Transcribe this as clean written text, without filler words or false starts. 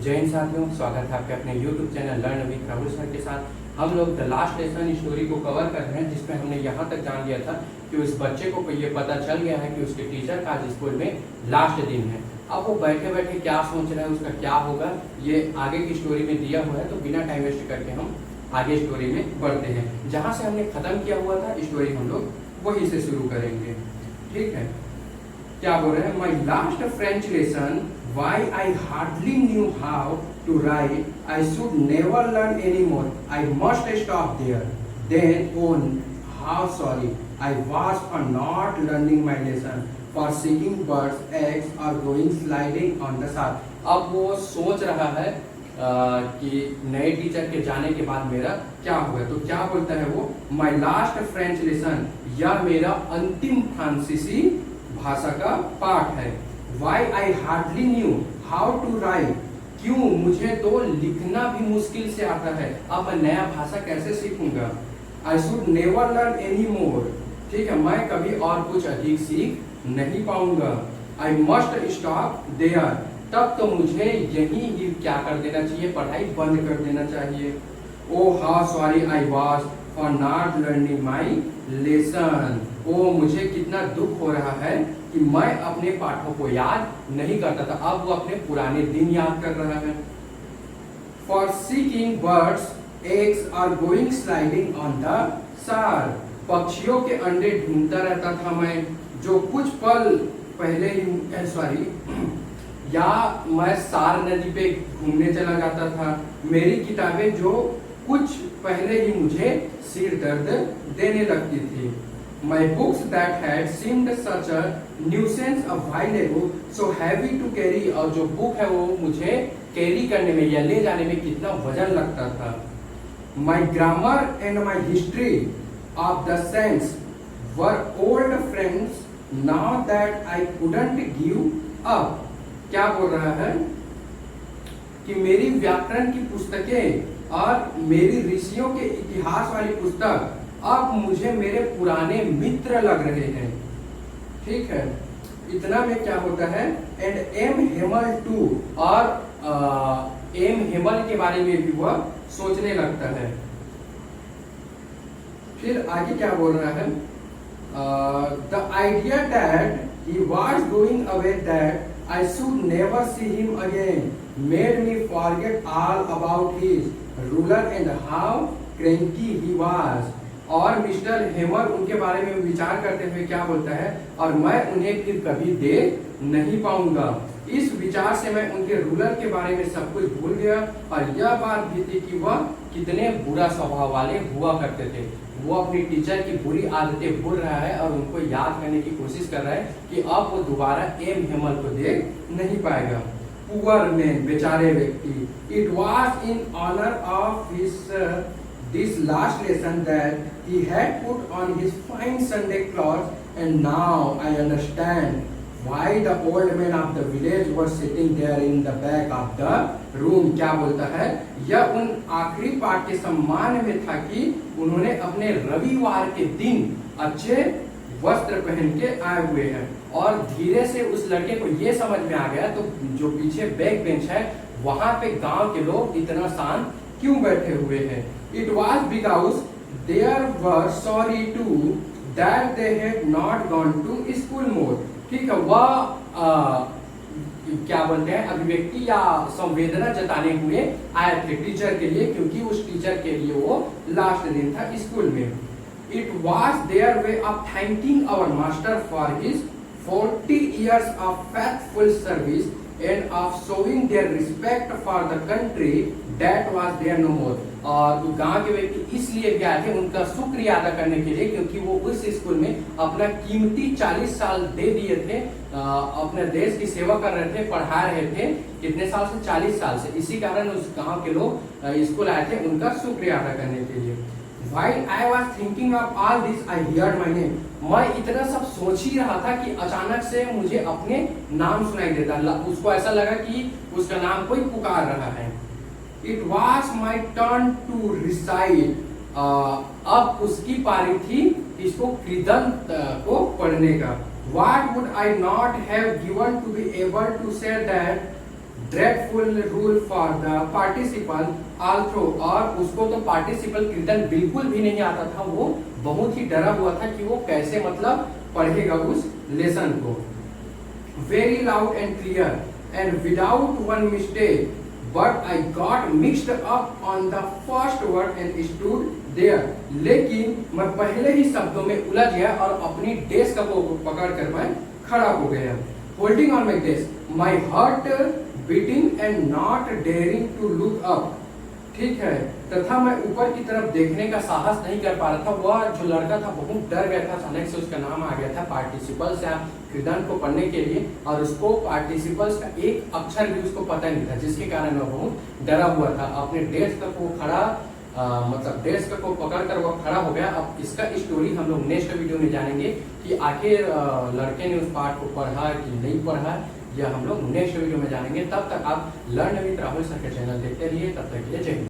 जय हिंद साथियों, स्वागत है आपके अपने YouTube channel learn with Rahul sir के साथ। हम लोग द लास्ट लेसन स्टोरी को कवर कर रहे हैं, जिसमें हमने यहाँ तक जान लिया था कि उस बच्चे को ये पता चल गया है कि उसके टीचर का आज स्कूल में लास्ट दिन है। अब वो बैठे बैठे क्या सोच रहा है, उसका क्या होगा, ये आगे की स्टोरी में दिया हुआ है। तो बिना टाइम वेस्ट करके हम आगे स्टोरी में बढ़ते हैं। जहाँ से हमने खत्म किया हुआ था स्टोरी, हम लोग वहीं से शुरू करेंगे। ठीक है, क्या बोल रहे हैं? My last French lesson, why I hardly knew how to write, I should never learn anymore, I must stop there. Then, oh, how sorry I was for not learning my lesson, for seeing birds, eggs or going sliding on the sand. अब वो सोच रहा है कि नए teacher के जाने के बाद मेरा क्या होगा। तो क्या बोलता है वो? माई लास्ट फ्रेंच लेसन, यह मेरा अंतिम फ्रांसीसी भाषा का पाठ है। Why I hardly knew how to write, क्यों मुझे तो लिखना भी मुश्किल से आता है, अब मैं नया भाषा कैसे सीखूंगा। I should never learn anymore, ठीक है, मैं कभी और कुछ अधिक सीख नहीं पाऊंगा। I must stop there, तब तो मुझे यही ही क्या कर देना चाहिए, पढ़ाई बंद कर देना चाहिए। Oh how sorry I was for not learning my lesson, ओ मुझे कितना दुख हो रहा है कि मैं अपने पाठों को याद नहीं करता था, अब वो अपने पुराने दिन याद कर रहा है। For seeking birds, eggs or going sliding on the shore, पक्षियों के अंडे ढूंढता रहता था मैं, जो कुछ पल पहले ही या मैं सार नदी पे घूमने चला जाता था। मेरी किताबें जो कुछ पहले ही मुझे सिर दर्द देने लगती थी। My books that had seemed such a nuisance a while ago, so heavy to carry, और जो बुक है वो मुझे कैरी करने में या ले जाने में कितना वजन लगता था। My grammar and my history of the sense were old friends now that I couldn't give up. क्या बोल रहा है कि मेरी व्याकरण की पुस्तकें और मेरी ऋषियों के इतिहास वाली पुस्तक अब मुझे मेरे पुराने मित्र लग रहे हैं। ठीक है, इतना में क्या होता है? एंड एम हेमल टू, और एम हेमल के बारे में भी वह सोचने लगता है। फिर आगे क्या बोल रहा है? The idea that he was going away, that I should never see him again, made me forget all about his ruler and how cranky he was. और मिस्टर हेमर उनके बारे में विचार करते हुए क्या बोलता है? और मैं उन्हें फिर कभी देख नहीं पाऊंगा। इस विचार से मैं उनके रूलर के बारे में सब कुछ भूल गया, और यह बात भी थी कि वह कितने बुरा स्वभाव वाले हुआ करते थे। वो अपनी टीचर की बुरी आदतें भूल रहा है और उनको याद करने की कोशिश कर रहा है कि अब वो दोबारा एम हेमल को देख नहीं पाएगा। पुअर मैन, बेचारे व्यक्ति। It was in honour of his this last lesson that he had put on his fine Sunday clothes, and now I understand why the old men of the village were sitting there in the back of the room. क्या बोलता है? यह उन आखिरी पाठ के सम्मान में था कि उन्होंने अपने रविवार के दिन अच्छे वस्त्र पहन के आए हुए हैं। और धीरे से उस लड़के को ये समझ में आ गया, तो जो पीछे बैक बेंच है वहां पे गांव के लोग इतना शांत क्यों बैठे हुए हैं? It was because they were sorry too that they had not gone to school more. ठीक है, वह क्या बोलते हैं, अभिव्यक्ति या संवेदना जताने हुए आए थे टीचर के लिए, क्योंकि उस टीचर के लिए वो लास्ट दिन था स्कूल में। It was their way of thanking our master for his 40 years of faithful service and of showing their respect for the country that was there no more. और गांव के व्यक्ति इसलिए भी आए थे उनका शुक्रिया अदा करने के लिए, क्योंकि वो उस स्कूल में अपना कीमती 40 साल दे दिए थे, अपने देश की सेवा कर रहे थे, पढ़ा रहे थे। कितने साल से? 40 साल से। इसी कारण उस गांव के लोग स्कूल आए थे उनका शुक्रिया अदा करने के लिए। While I was thinking of all this, I heard my name. मैं इतना सब सोच ही रहा था कि अचानक से मुझे अपने नाम सुनाई देता। उसको ऐसा लगा कि उसका नाम कोई पुकार रहा है। It was my turn to recite. अब उसकी पारी थी इसको कृदंत को पढ़ने का। What would I not have given to be able to say that dreadful rule for the participle although, और उसको तो पार्टिसिपल कृदंत बिल्कुल भी नहीं आता था, वो बहुत ही डरा हुआ था कि वो कैसे मतलब पढ़ेगा उस लेसन को। Very loud and clear and without one mistake, but I got mixed up on the first word and stood there, लेकिन मैं पहले ही शब्दों में उलझ गया और अपनी डेस्क को पकड़ कर मैं खड़ा हो गया। Holding on my desk, my heart beating and not daring to look up, ठीक है, तथा मैं ऊपर की तरफ देखने का साहस नहीं कर पा रहा था। वह जो लड़का था बहुत डर गया था, अचानक से उसका नाम आ गया था पार्टिसिपल्स या कृदंत को पढ़ने के लिए, और उसको पार्टिसिपल्स का एक अक्षर भी उसको पता नहीं था, जिसके कारण वह बहुत डरा हुआ था। अपने डेस्क को खड़ा मतलब डेस्क को पकड़ कर वो खड़ा हो गया। अब इसका स्टोरी हम लोग नेक्स्ट वीडियो में जानेंगे कि आखिर लड़के ने उस पाठ को पढ़ा कि नहीं पढ़ा, यह हम लोग नेक्स्ट वीडियो में जानेंगे। तब तक आप लर्न विद राहुल सर के चैनल देखते रहिए। तब तक के लिए जय हिंद।